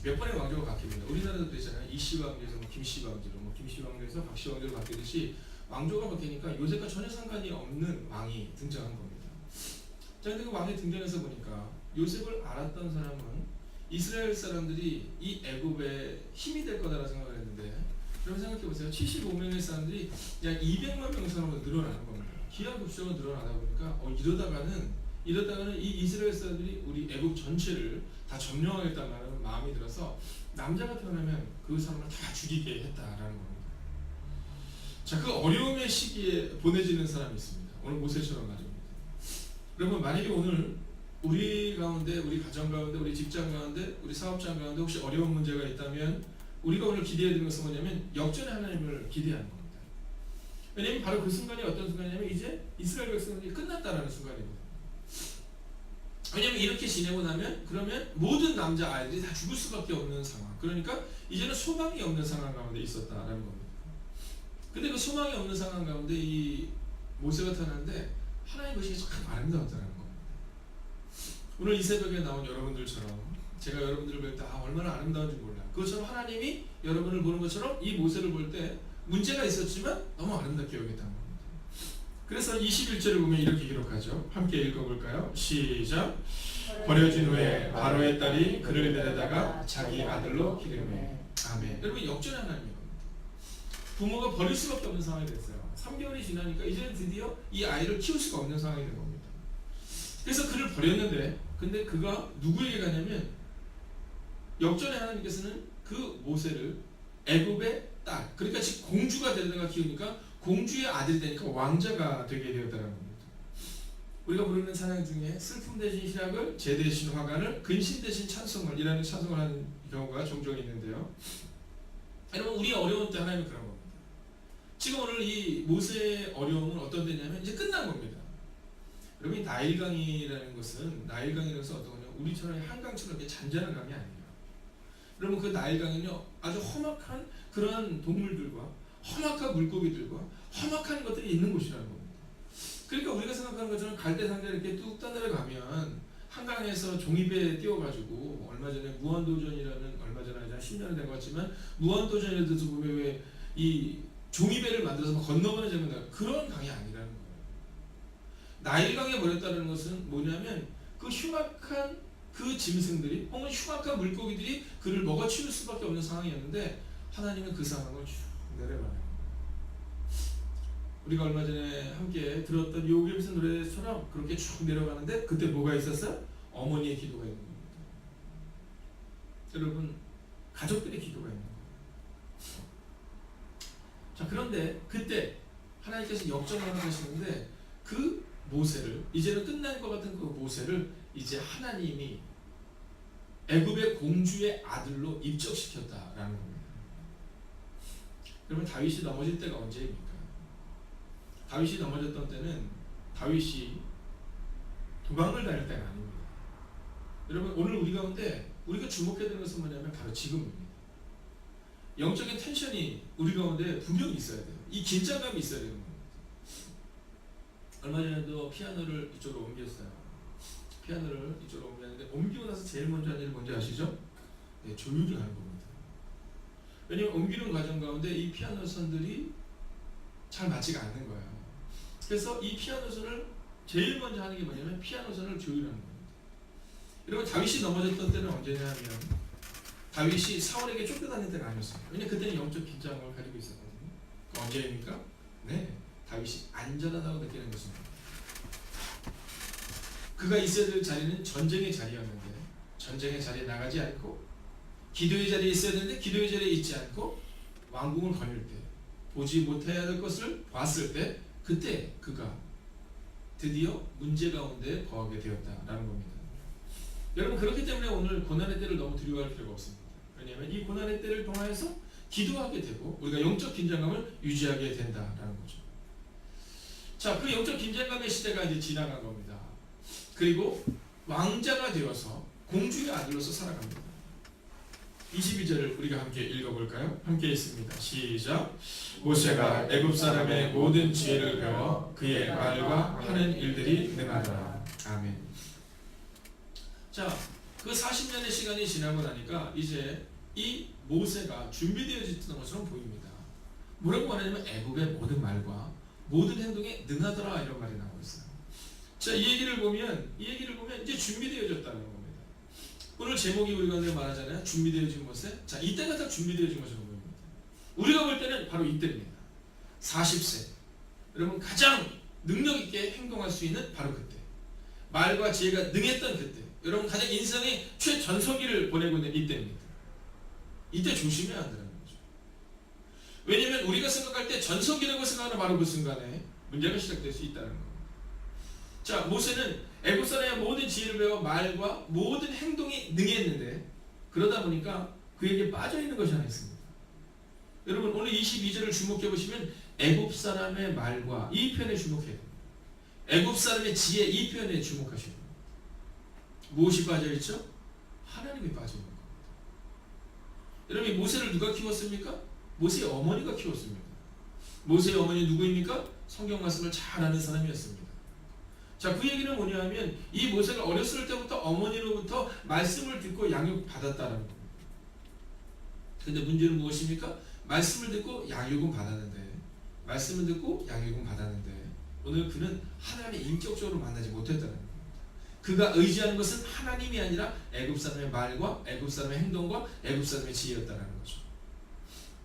몇 번의 왕조가 바뀝니다. 우리나라도 그랬잖아요. 이씨 왕조에서 김씨 왕조로, 김씨 왕조에서 박씨 왕조로 바뀌듯이 왕조가 바뀌니까 요셉과 전혀 상관이 없는 왕이 등장한 겁니다. 자, 근데 그 왕이 등장해서 보니까 요셉을 알았던 사람은 이스라엘 사람들이 이 애굽에 힘이 될 거다라고 생각을 했는데, 여러분 생각해 보세요. 75명의 사람들이 약 200만 명 이상으로 늘어나는 겁니다. 기하급수적으로 늘어나다 보니까 이러다가는 이 이스라엘 사람들이 우리 애굽 전체를 다 점령하겠다는 마음이 들어서 남자가 태어나면 그 사람을 다 죽이게 했다라는 겁니다. 자, 그 어려움의 시기에 보내지는 사람이 있습니다. 오늘 모세처럼 말입니다. 여러분, 만약에 오늘 우리 가운데, 우리 가정 가운데, 우리 직장 가운데, 우리 사업장 가운데 혹시 어려운 문제가 있다면 우리가 오늘 기대해야 되는 것은 뭐냐면 역전의 하나님을 기대하는 겁니다. 왜냐하면 바로 그 순간이 어떤 순간이냐면 이제 이스라엘 백성들이 끝났다라는 순간이거든요. 왜냐하면 이렇게 지내고 나면 그러면 모든 남자 아이들이 다 죽을 수밖에 없는 상황. 그러니까 이제는 소망이 없는 상황 가운데 있었다라는 겁니다. 근데 그 소망이 없는 상황 가운데 이 모세가 타는데 하나님 것이 참 아름다웠다는 겁니다. 오늘 이 새벽에 나온 여러분들처럼 제가 여러분들을 볼 때 얼마나 아름다운지 몰라요. 그것처럼 하나님이 여러분을 보는 것처럼 이 모세를 볼 때 문제가 있었지만 너무 아름답게 여겼다는 겁니다. 그래서 21절을 보면 이렇게 기록하죠. 함께 읽어볼까요? 시작. 버려진 후에 바로의 딸이 그를 데려다가 자기 아들로 기르매. 아멘. 여러분, 역전의 하나님입니다. 부모가 버릴 수밖에 없는 상황이 됐어요. 3개월이 지나니까 이제는 드디어 이 아이를 키울 수가 없는 상황이 된 겁니다. 그래서 그를 버렸는데, 근데 그가 누구에게 가냐면 역전의 하나님께서는 그 모세를 애굽의 딸, 그러니까 즉 공주가 되다가 키우니까 공주의 아들이 되니까 왕자가 되게 되었다는 겁니다. 우리가 부르는 찬양 중에 슬픔 대신 희락을, 재 대신 화관을, 근심 대신 찬송을 이라는 찬송을 하는 경우가 종종 있는데요. 여러분, 우리 어려운 때 하나님은 그런 겁니다. 지금 오늘 이 모세의 어려움은 어떤 데냐면 이제 끝난 겁니다. 여러분, 나일강이라는 것은 어떤 거냐? 우리처럼 한강처럼 이렇게 잔잔한 강이 아니에요. 여러분, 그 나일강은요 아주 험악한 그런 동물들과 험악한 물고기들과 험악한 것들이 있는 곳이라는 겁니다. 그러니까 우리가 생각하는 것처럼 갈대상자 이렇게 뚝 떠내려가면 한강에서 종이배 띄워가지고 얼마 전에 무한도전이라는, 얼마 전에 한 10년이 된 것 같지만 무한도전에 대해서 보면 왜 이 종이배를 만들어서 건너가는 장면, 그런 강이 아니라는 거예요. 나일강에 버렸다는 것은 뭐냐면 그 흉악한 그 짐승들이 혹은 흉악한 물고기들이 그를 먹어치울 수밖에 없는 상황이었는데 하나님은 그 상황을 쭉 내려가요. 우리가 얼마 전에 함께 들었던 요괴비스 노래처럼 그렇게 쭉 내려가는데 그때 뭐가 있었어요? 어머니의 기도가 있는 겁니다. 여러분, 가족들의 기도가 있는 거예요. 자, 그런데 그때 하나님께서 역전을 하시는데 그 모세를, 이제는 끝난 것 같은 그 모세를 이제 하나님이 애굽의 공주의 아들로 입적시켰다라는 겁니다. 여러분, 다윗이 넘어질 때가 언제입니까? 다윗이 넘어졌던 때는 다윗이 도망을 다닐 때가 아닙니다. 여러분, 오늘 우리 가운데 우리가 주목해야 되는 것은 뭐냐면 바로 지금입니다. 영적인 텐션이 우리 가운데 분명히 있어야 돼요. 이 긴장감이 있어야 되는 겁니다. 얼마 전에도 피아노를 이쪽으로 옮겼어요. 피아노를 이쪽으로 옮겼는데 옮기고 나서 제일 먼저 하는 일이 뭔지 아시죠? 네, 조율을 하는 겁니다. 왜냐하면 옮기는 과정 가운데 이 피아노 선들이 잘 맞지가 않는 거예요. 그래서 이 피아노 선을 제일 먼저 하는 게 뭐냐면 피아노 선을 조율하는 겁니다. 여러분, 다윗이 넘어졌던 때는 언제냐 하면 다윗이 사울에게 쫓겨다닐 때가 아니었습니다. 왜냐하면 그때는 영적 긴장을 가지고 있었거든요. 언제입니까? 네, 다윗이 안전하다고 느끼는 것입니다. 그가 있어야 될 자리는 전쟁의 자리였는데 전쟁의 자리에 나가지 않고, 기도의 자리에 있어야 되는데 기도의 자리에 있지 않고 왕궁을 거닐 때, 보지 못해야 될 것을 봤을 때, 그때 그가 드디어 문제 가운데 거하게 되었다라는 겁니다. 여러분, 그렇기 때문에 오늘 고난의 때를 너무 두려워할 필요가 없습니다. 왜냐하면 이 고난의 때를 통하여서 기도하게 되고 우리가 영적 긴장감을 유지하게 된다라는 거죠. 자, 그 영적 긴장감의 시대가 이제 지나간 겁니다. 그리고 왕자가 되어서 공주의 아들로서 살아갑니다. 22절을 우리가 함께 읽어볼까요? 함께 읽습니다. 시작. 모세가 애굽 사람의 모든 지혜를 배워 그의 말과 하는 일들이 능하더라. 아멘. 자, 그 40년의 시간이 지나고 나니까 이제 이 모세가 준비되어졌던 것처럼 보입니다. 뭐라고 말하냐면 애굽의 모든 말과 모든 행동에 능하더라 이런 말이 나오고 있어요. 자, 이 얘기를 보면 이제 준비되어졌다는 겁니다. 오늘 제목이 우리가 늘 말하잖아요. 준비되어진 모세. 자, 이때가 다 준비되어진 것처럼 보입니다. 우리가 볼 때는 바로 이때입니다. 40세. 여러분 가장 능력 있게 행동할 수 있는 바로 그때. 말과 지혜가 능했던 그때. 여러분 가장 인생의 최전성기를 보내고 있는 이때입니다. 이때 조심해야 한다는 거죠. 왜냐하면 우리가 생각할 때 전성기라고 생각하는 바로 그 순간에 문제가 시작될 수 있다는 겁니다. 자, 모세는 애굽 사람의 모든 지혜를 배워 말과 모든 행동이 능했는데 그러다 보니까 그에게 빠져있는 것이 하나 있습니다. 여러분 오늘 22절을 주목해 보시면 애굽 사람의 말과 이 표현에 주목해야 됩니다. 애굽 사람의 지혜 이 표현에 주목하셔야 됩니다. 무엇이 빠져있죠? 하나님이 빠져있는 겁니다. 여러분 모세를 누가 키웠습니까? 모세의 어머니가 키웠습니다. 모세의 어머니 누구입니까? 성경 말씀을 잘 아는 사람이었습니다. 자, 그 얘기는 뭐냐 하면 이 모세가 어렸을 때부터 어머니로부터 말씀을 듣고 양육받았다는 겁니다. 근데 문제는 무엇입니까? 말씀을 듣고 양육은 받았는데 오늘 그는 하나님을 인격적으로 만나지 못했다는 겁니다. 그가 의지하는 것은 하나님이 아니라 애굽 사람의 말과 애굽 사람의 행동과 애굽 사람의 지혜였다는 거죠.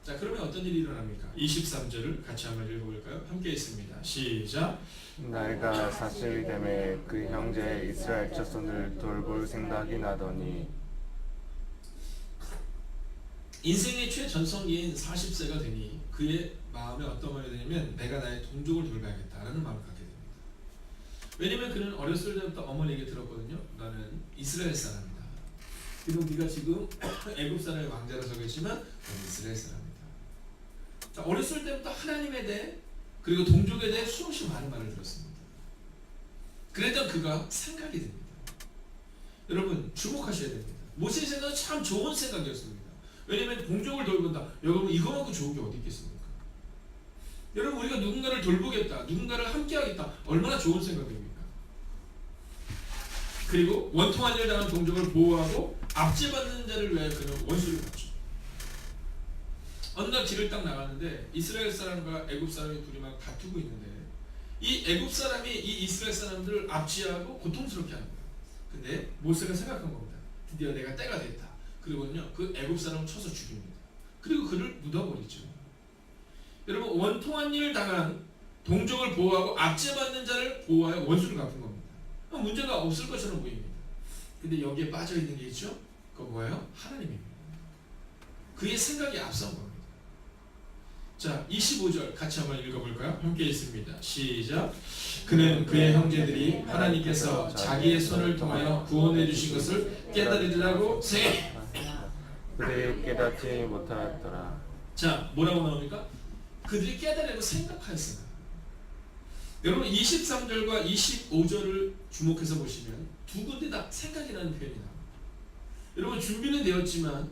자, 그러면 어떤 일이 일어납니까? 23절을 같이 한번 읽어볼까요? 함께 있습니다. 시작. 나이가 40이 되매 그 형제 이스라엘 자손을 돌볼 생각이 나더니. 인생의 최전성기인 40세가 되니 그의 마음에 어떤 마음이 되냐면 내가 나의 동족을 돌봐야겠다라는 마음을 갖게 됩니다. 왜냐면 그는 어렸을 때부터 어머니에게 들었거든요. 나는 이스라엘 사람이다. 그리고 네가 지금 애굽 사람의 왕자로 서겠지만 너는 이스라엘 사람이다. 자, 어렸을 때부터 하나님에 대해 그리고 동족에 대해 수없이 많은 말을 들었습니다. 그랬던 그가 생각이 됩니다. 여러분 주목하셔야 됩니다. 모세의 생각은 참 좋은 생각이었습니다. 왜냐하면 동족을 돌본다. 여러분 이거만큼 좋은 게 어디 있겠습니까? 여러분 우리가 누군가를 돌보겠다, 누군가를 함께하겠다, 얼마나 좋은 생각입니까? 그리고 원통한 일을 당한 동족을 보호하고 압제받는 자를 위하여 그는 원수를 갖죠. 어느 날 길을 딱 나가는데 이스라엘 사람과 애굽 사람이 둘이 막 다투고 있는데 이 애굽 사람이 이 이스라엘 사람들을 압제하고 고통스럽게 하는 거예요. 근데 모세가 생각한 겁니다. 드디어 내가 때가 됐다. 그리고는요 그 애굽 사람을 쳐서 죽입니다. 그리고 그를 묻어버리죠. 여러분 원통한 일을 당한 동족을 보호하고 압제받는 자를 보호하여 원수를 갚은 겁니다. 문제가 없을 것처럼 보입니다. 근데 여기에 빠져있는 게 있죠? 그거 뭐예요? 하나님입니다. 그의 생각이 앞선 겁니다. 자, 25절 같이 한번 읽어볼까요? 함께 있습니다. 시작. 그는 그의 형제들이 하나님께서 자기의 손을 통하여 구원해 주신 것을 깨달으리라고 생각해. 그들이 깨닫지 못하였더라. 자, 뭐라고 나옵니까? 그들이 깨달으려고 생각하였습니다. 여러분 23절과 25절을 주목해서 보시면 두 군데 다 생각이라는 표현이 나옵니다. 여러분 준비는 되었지만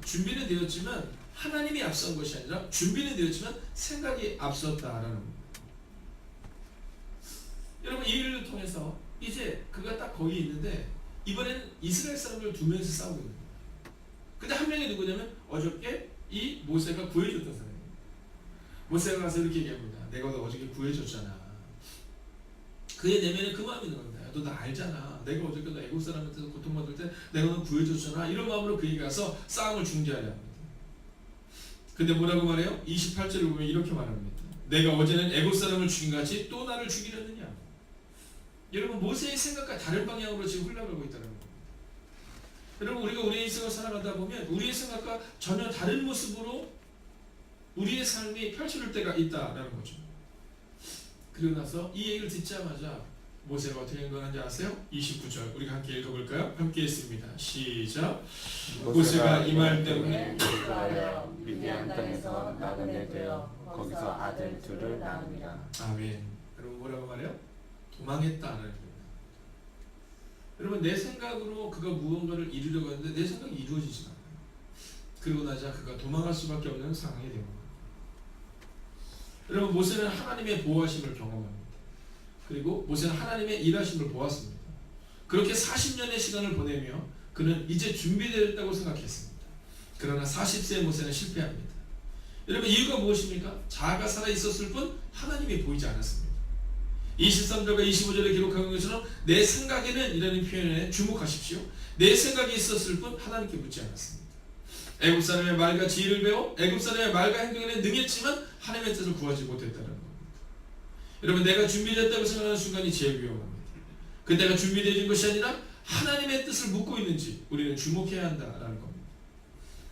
하나님이 앞선 것이 아니라 준비는 되었지만 생각이 앞섰다라는 겁니다. 여러분 이 일을 통해서 이제 그가 딱 거기 있는데 이번에는 이스라엘 사람들 두 명이서 싸우고 있는 거예요. 근데 한 명이 누구냐면 어저께 이 모세가 구해줬던 사람이에요. 모세가 가서 이렇게 얘기합니다. 내가 너 어저께 구해줬잖아. 그의 내면에 그 마음이 있는 겁니다. 너 나 알잖아. 내가 어저께 너 애국 사람한테서 고통받을 때 내가 너 구해줬잖아. 이런 마음으로 그에게 가서 싸움을 중재하려 합니다. 근데 뭐라고 말해요? 28절을 보면 이렇게 말합니다. 내가 어제는 애국 사람을 죽인 같이 또 나를 죽이려느냐. 여러분 모세의 생각과 다른 방향으로 지금 흘러가고 있다는 겁니다. 여러분 우리가 우리의 인생을 살아가다 보면 우리의 생각과 전혀 다른 모습으로 우리의 삶이 펼쳐질 때가 있다라는 거죠. 그리고 나서 이 얘기를 듣자마자 모세가 어떻게 행동하는지 아세요? 29절 우리가 함께 읽어볼까요? 함께 했습니다. 시작. 모세가 이 말 때문에 미디안 땅에서 나그네 되어 거기서 아들 둘을 낳으니라. 아멘. 여러분 뭐라고 말해요? 도망했다는 겁니다. 여러분 내 생각으로 그가 무언가를 이루려고 하는데 내 생각이 이루어지지 않아요. 그러고 나자 그가 도망갈 수밖에 없는 상황이 된 겁니다. 여러분 모세는 하나님의 보호하심을 경험합니다. 그리고 모세는 하나님의 일하심을 보았습니다. 그렇게 40년의 시간을 보내며 그는 이제 준비되었다고 생각했습니다. 그러나 40세의 모세는 실패합니다. 여러분 이유가 무엇입니까? 자아가 살아있었을 뿐 하나님이 보이지 않았습니다. 23절과 25절에 기록한 것처럼 내 생각에는 이라는 표현에 주목하십시오. 내 생각이 있었을 뿐 하나님께 묻지 않았습니다. 애굽 사람의 말과 지혜를 배워 애굽 사람의 말과 행동에는 능했지만 하나님의 뜻을 구하지 못했다는 겁니다. 여러분 내가 준비됐다고 생각하는 순간이 제일 위험합니다. 그때가 준비되어진 것이 아니라 하나님의 뜻을 묻고 있는지 우리는 주목해야 한다라는 겁니다.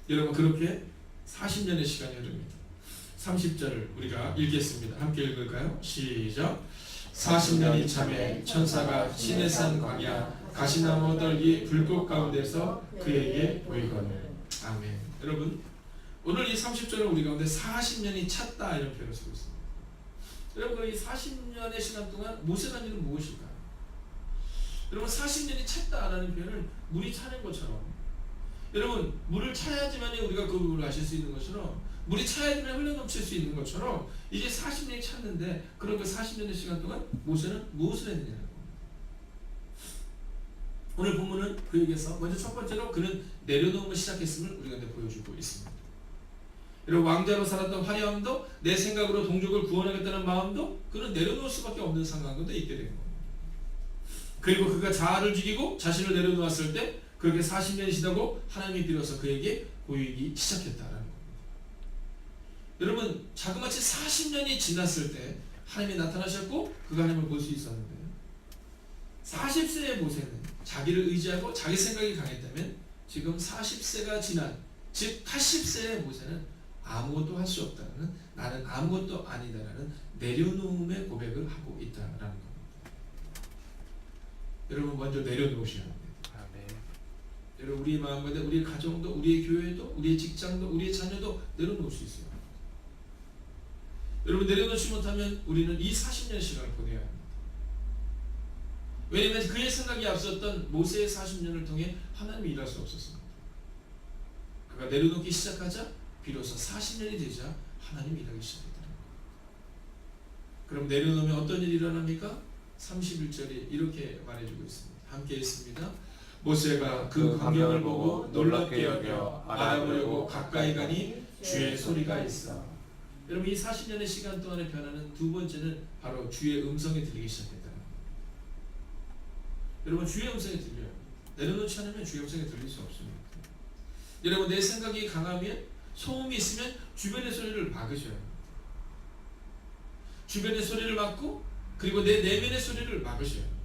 여러분 그렇게 40년의 시간이 흐릅니다. 30절을 우리가 읽겠습니다. 함께 읽을까요? 시작. 40년이 참에 천사가 시내산 광야 가시나무 떨기 불꽃 가운데서 그에게 보이거늘. 아멘. 여러분 오늘 이 30절은 우리 가운데 40년이 찼다 이런 표현을 쓰고 있습니다. 여러분 이 40년의 시간 동안 모세라는 일은 무엇일까요? 여러분 40년이 찼다라는 표현은 물이 차는 것처럼 여러분 물을 차야지만 우리가 그 물을 마실 수 있는 것처럼 물이 차야지만 흘러넘칠 수 있는 것처럼 이제 40년이 찼는데 그런 그 40년의 시간 동안 모세는 무엇을 했느냐는 겁니다. 오늘 본문은 그에게서 먼저 첫 번째로 그는 내려놓음을 시작했음을 우리가 보여주고 있습니다. 여러분 왕자로 살았던 화려함도 내 생각으로 동족을 구원하겠다는 마음도 그는 내려놓을 수밖에 없는 상황 가운데 있게 된 겁니다. 그리고 그가 자아를 죽이고 자신을 내려놓았을 때 그렇게 40년이 지나고 하나님이 비로소 그에게 보이기 시작했다라는 겁니다. 여러분 자그마치 40년이 지났을 때 하나님이 나타나셨고 그가 하나님을 볼 수 있었는데 40세의 모세는 자기를 의지하고 자기 생각이 강했다면 지금 40세가 지난 즉 80세의 모세는 아무것도 할 수 없다는 나는 아무것도 아니다라는 내려놓음의 고백을 하고 있다라는 겁니다. 여러분 먼저 내려놓으셔야 합니다. 여러분 우리의 마음과 우리의 가정도 우리의 교회도 우리의 직장도 우리의 자녀도 내려놓을 수 있어요. 여러분 내려놓지 못하면 우리는 이 40년의 시간을 보내야 합니다. 왜냐하면 그의 생각이 앞섰던 모세의 40년을 통해 하나님이 일할 수 없었습니다. 그가 내려놓기 시작하자 비로소 40년이 되자 하나님이 일하기 시작했다는 거예요. 그럼 내려놓으면 어떤 일이 일어납니까? 31절이 이렇게 말해주고 있습니다. 함께 읽습니다. 모세가 그 광경을 보고 놀랍게 여겨 알아보려고 가까이 가니 주의 소리가 있어. 여러분 이 40년의 시간 동안의 변화는 두 번째는 바로 주의 음성이 들리기 시작했다는 겁니다. 여러분 주의 음성이 들려요. 내려놓지 않으면 주의 음성이 들릴 수 없습니다. 여러분 내 생각이 강하면 소음이 있으면 주변의 소리를 막으셔야 합니다. 주변의 소리를 막고 그리고 내 내면의 소리를 막으셔야 합니다.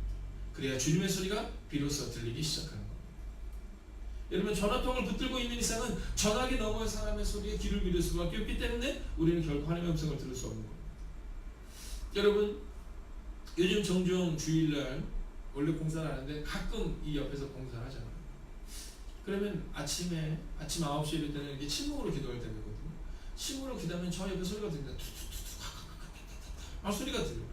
그래야 주님의 소리가 비로소 들리기 시작하는 겁니다. 여러분 전화통을 붙들고 있는 이상은 전화기 너머의 사람의 소리에 귀를 기울일 수밖에 없기 때문에 우리는 결코 하나님의 음성을 들을 수 없는 겁니다. 여러분 요즘 종종 주일날 원래 공사를 하는데 가끔 이 옆에서 공사를 하잖아요. 그러면 아침 9시에 이럴 때는 이렇게 침묵으로 기도할 때가 있거든요. 침묵으로 기도하면 저 옆에 소리가 들립니다. 툭툭툭툭 막 소리가 들려요.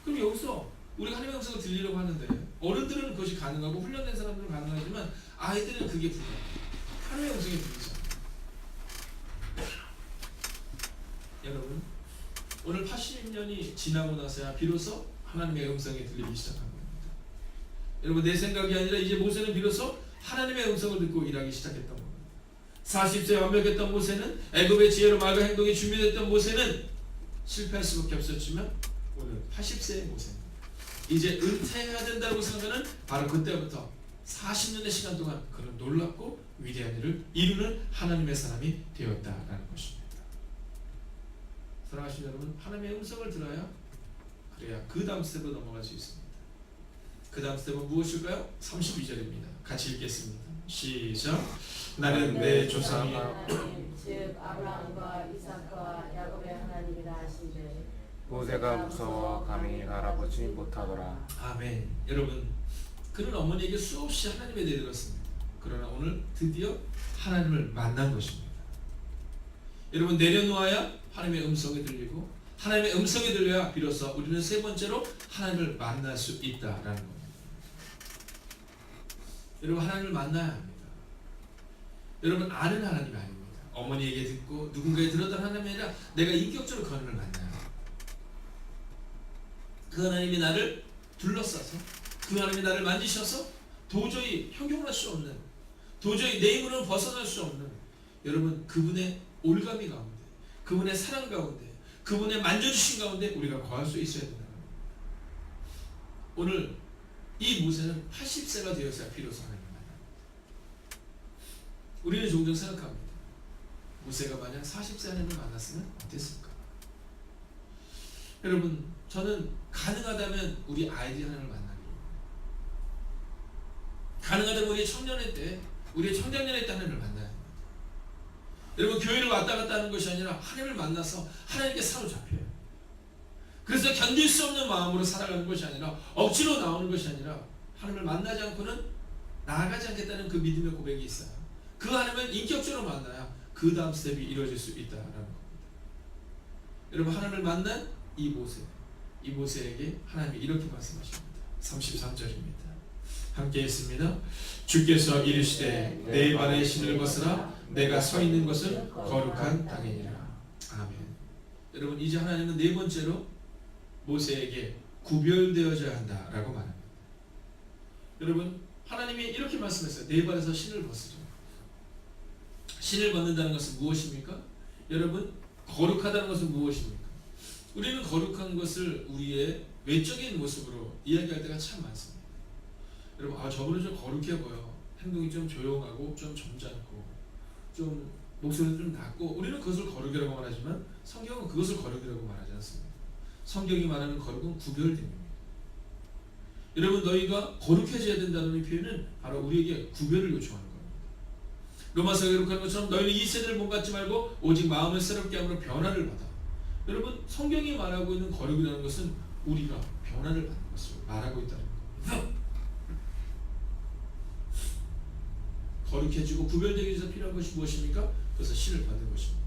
그럼 여기서 우리가 하나님의 음성을 들리려고 하는데 어른들은 그것이 가능하고 훈련된 사람들은 가능하지만 아이들은 그게 불가해요. 하나님의 음성이 들리지 않아요. 여러분 오늘 80년이 지나고 나서야 비로소 하나님의 음성이 들리기 시작한 겁니다. 여러분 내 생각이 아니라 이제 모세는 비로소 하나님의 음성을 듣고 일하기 시작했던 겁니다. 40세에 완벽했던 모세는 애굽의 지혜로 말과 행동이 준비됐던 모세는 실패할 수밖에 없었지만 오늘 80세의 모세는 이제 은퇴해야 된다고 생각하는 바로 그때부터 40년의 시간 동안 그는 놀랍고 위대한 일을 이루는 하나님의 사람이 되었다라는 것입니다. 사랑하시는 여러분 하나님의 음성을 들어야 그래야 그 다음 스텝으로 넘어갈 수 있습니다. 그 다음 스텝은 무엇일까요? 32절입니다. 같이 읽겠습니다. 시작. 나는 내 조상이 즉 아브라함과 이삭과 야곱의 하나님이라 하시되 모세가 무서워 감히 알아보지 못하더라. 아멘. 여러분 그는 어머니에게 수없이 하나님에 대해 들었습니다. 그러나 오늘 드디어 하나님을 만난 것입니다. 여러분 내려놓아야 하나님의 음성이 들리고 하나님의 음성이 들려야 비로소 우리는 세 번째로 하나님을 만날 수 있다라는 겁니다. 여러분 하나님을 만나야 합니다. 여러분 아는 하나님이 아닙니다. 어머니에게 듣고 누군가에 들었던 하나님이 아니라 내가 인격적으로 그 하나님을 만나야 합니다. 그 하나님이 나를 둘러싸서 그 하나님이 나를 만지셔서 도저히 형용할 수 없는, 도저히 내 힘으로는 벗어날 수 없는 여러분 그분의 올가미 가운데, 그분의 사랑 가운데, 그분의 만져주신 가운데 우리가 거할 수 있어야 된다. 오늘 이 모세는 80세가 되었어야 비로소 하나님을 만납니다. 우리는 종종 생각합니다. 모세가 만약 40세 하나님을 만났으면 어땠을까? 여러분, 저는 가능하다면 우리 아이들이 하나님을 만나기를, 가능하다면 우리의 청년의 때, 우리의 청장년의 때 하나님을 만나야 합니다. 여러분, 교회를 왔다 갔다 하는 것이 아니라 하나님을 만나서 하나님께 사로잡혀요. 그래서 견딜 수 없는 마음으로 살아가는 것이 아니라, 억지로 나오는 것이 아니라, 하나님을 만나지 않고는 나아가지 않겠다는 그 믿음의 고백이 있어요. 그 하나님을 인격적으로 만나야 그 다음 스텝이 이루어질 수 있다라는 겁니다. 여러분, 하나님을 만난 이 모세에게 하나님이 이렇게 말씀하십니다. 33절입니다. 함께 했습니다. 주께서 이르시되 내 발에 신을 벗으라. 내가 서 있는 것은 거룩한 땅이니라. 아멘. 여러분, 이제 하나님은 네 번째로 모세에게 구별되어져야 한다라고 말합니다. 여러분, 하나님이 이렇게 말씀했어요. 네 발에서 신을 벗으라. 신을 벗는다는 것은 무엇입니까? 여러분, 거룩하다는 것은 무엇입니까? 우리는 거룩한 것을 우리의 외적인 모습으로 이야기할 때가 참 많습니다. 여러분, 저분은 좀 거룩해 보여. 행동이 좀 조용하고 좀 점잖고 좀 목소리도 좀 낮고, 우리는 그것을 거룩이라고 말하지만 성경은 그것을 거룩이라고 말하지 않습니다. 성경이 말하는 거룩은 구별됨입니다. 여러분, 너희가 거룩해져야 된다는 표현은 바로 우리에게 구별을 요청하는 겁니다. 로마서에 기록하는 것처럼 너희는 이 세대를 본받지 말고 오직 마음을 새롭게 함으로 변화를 받아. 여러분, 성경이 말하고 있는 거룩이라는 것은 우리가 변화를 받는 것을 말하고 있다는 겁니다. 거룩해지고 구별되기 위해서 필요한 것이 무엇입니까? 그래서 신을 받는 것입니다.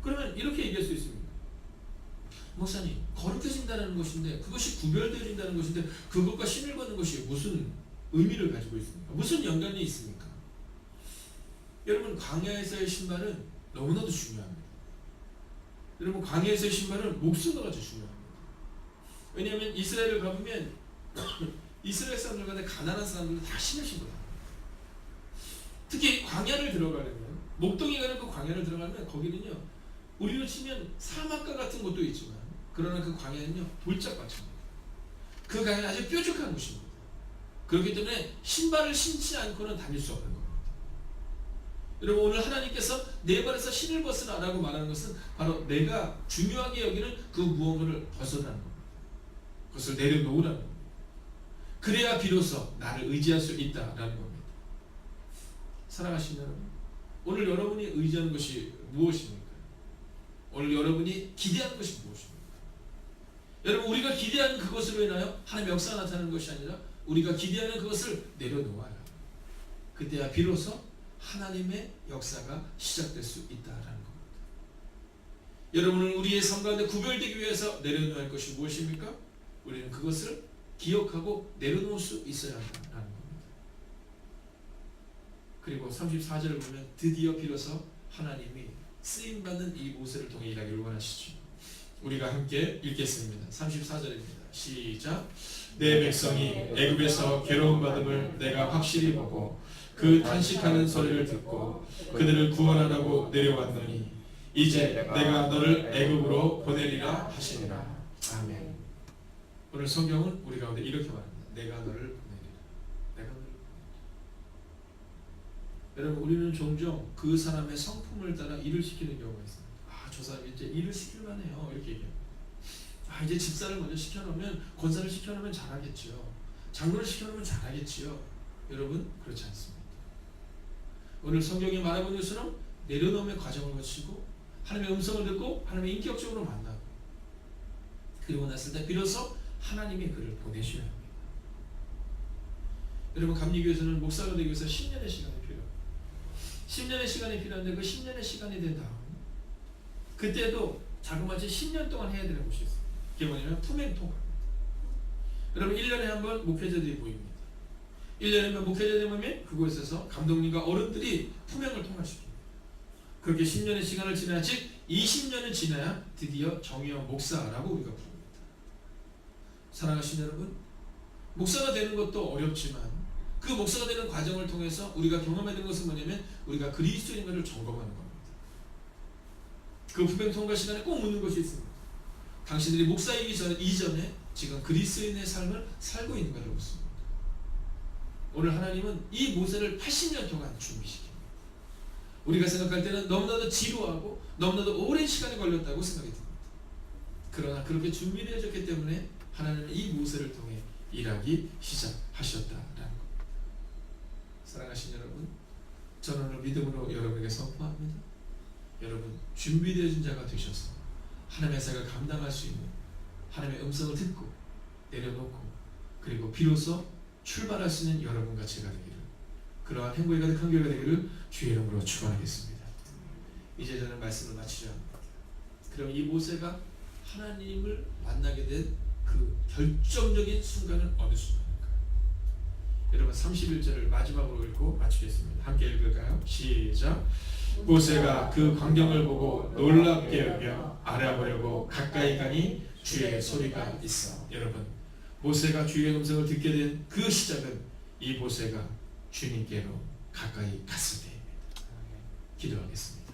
그러면 이렇게 얘기할 수 있습니다. 목사님, 거룩해진다는 것인데, 그것이 구별되어진다는 것인데, 그것과 신을 받는 것이 무슨 의미를 가지고 있습니까? 무슨 연관이 있습니까? 여러분, 광야에서의 신발은 너무나도 중요합니다. 여러분, 광야에서의 신발은 목숨과 같이 중요합니다. 왜냐하면 이스라엘을 가보면 이스라엘 사람들 간에 가난한 사람들은 다 신을 신고 다닙니다. 특히 광야를 들어가려면, 목동에 가는 그 광야를 들어가면 거기는요, 우리로 치면 사막과 같은 곳도 있지만, 그러나 그 광야는요, 돌짝밭입니다. 그 광야는 아주 뾰족한 곳입니다. 그렇기 때문에 신발을 신지 않고는 다닐 수 없는 겁니다. 여러분, 오늘 하나님께서 내 발에서 신을 벗으라 라고 말하는 것은 바로 내가 중요하게 여기는 그 무언가를 벗어나는 겁니다. 그것을 내려놓으라는 겁니다. 그래야 비로소 나를 의지할 수 있다라는 겁니다. 사랑하시는 여러분, 오늘 여러분이 의지하는 것이 무엇입니까? 오늘 여러분이 기대하는 것이 무엇입니까? 여러분, 우리가 기대하는 그것으로 인하여 하나님의 역사가 나타나는 것이 아니라 우리가 기대하는 그것을 내려놓아야, 그때야 비로소 하나님의 역사가 시작될 수 있다라는 겁니다. 여러분은 우리의 삶 가운데 구별되기 위해서 내려놓아야 할 것이 무엇입니까? 우리는 그것을 기억하고 내려놓을 수 있어야 한다라는 겁니다. 그리고 34절을 보면 드디어 비로소 하나님이 쓰임받는 이 모세를 통해 일하기를 원하시죠. 우리가 함께 읽겠습니다. 34절입니다. 시작. 내 백성이 애굽에서 괴로움 받음을 내가 확실히 보고 그 탄식하는 소리를 듣고 그들을 구원하라고 내려왔더니 이제 내가 너를 애굽으로 보내리라 하시니라. 아멘. 오늘 성경은 우리 가운데 이렇게 말합니다. 내가 너를 보내리라. 내가 너를 보내리라. 여러분, 우리는 종종 그 사람의 성품을 따라 일을 시키는 경우가 있습니다. 저 사람이 이제 일을 시킬만 해요. 이렇게 얘기해요. 이제 집사를 먼저 시켜놓으면, 권사를 시켜놓으면 잘하겠지요. 장로를 시켜놓으면 잘하겠지요. 여러분, 그렇지 않습니다. 오늘 성경이 말하고 있는 것처럼 내려놓음의 과정을 거치고 하나님의 음성을 듣고 하나님의 인격적으로 만나고, 그리고 났을 때 비로소 하나님이 그를 보내셔야 합니다. 여러분, 감리교에서는 목사가 되기 위해서 10년의 시간이 필요합니다. 10년의 시간이 필요한데 그 10년의 시간이 된 다음, 그때도 자그마치 10년 동안 해야 되는 것이 있어요. 그게 뭐냐면 품행통합입니다. 여러분, 1년에 한 번 목회자들이 모입니다. 1년에 한 번 목회자들이 모이면 그곳에서 감독님과 어른들이 품행을 통합시킵니다. 그렇게 10년의 시간을 지나야, 즉 20년을 지나야 드디어 정의원 목사라고 우리가 부릅니다. 사랑하신 여러분, 목사가 되는 것도 어렵지만 그 목사가 되는 과정을 통해서 우리가 경험해야 되는 것은 뭐냐면 우리가 그리스도인가를 점검하는 겁니다. 그 부병 통과 시간에 꼭 묻는 것이 있습니다. 당신들이 목사이기 이전에 지금 그리스도인의 삶을 살고 있는가를 묻습니다. 오늘 하나님은 이 모세를 80년 동안 준비시킵니다. 우리가 생각할 때는 너무나도 지루하고 너무나도 오랜 시간이 걸렸다고 생각이 듭니다. 그러나 그렇게 준비되어졌기 때문에 하나님은 이 모세를 통해 일하기 시작하셨다라는 겁니다. 사랑하신 여러분, 저는 오늘 믿음으로 여러분에게 선포합니다. 여러분 준비되어진 자가 되셔서 하나님의 사역을 감당할 수 있는 하나님의 음성을 듣고 내려놓고 그리고 비로소 출발할 수 있는 여러분과 제가 되기를, 그러한 행복이 가득한 교회가 되기를 주의 이름으로 축원하겠습니다. 이제 저는 말씀을 마치려 합니다. 그럼 이 모세가 하나님을 만나게 된 그 결정적인 순간은 어느 순간일까요? 여러분 31절을 마지막으로 읽고 마치겠습니다. 함께 읽을까요? 시작. 모세가 그 광경을 보고 놀랍게 여겨 알아보려고 가까이 가니 주의 소리가 있어. 여러분, 모세가 주의 음성을 듣게 된 그 시작은 이 모세가 주님께로 가까이 갔을 때입니다. 기도하겠습니다.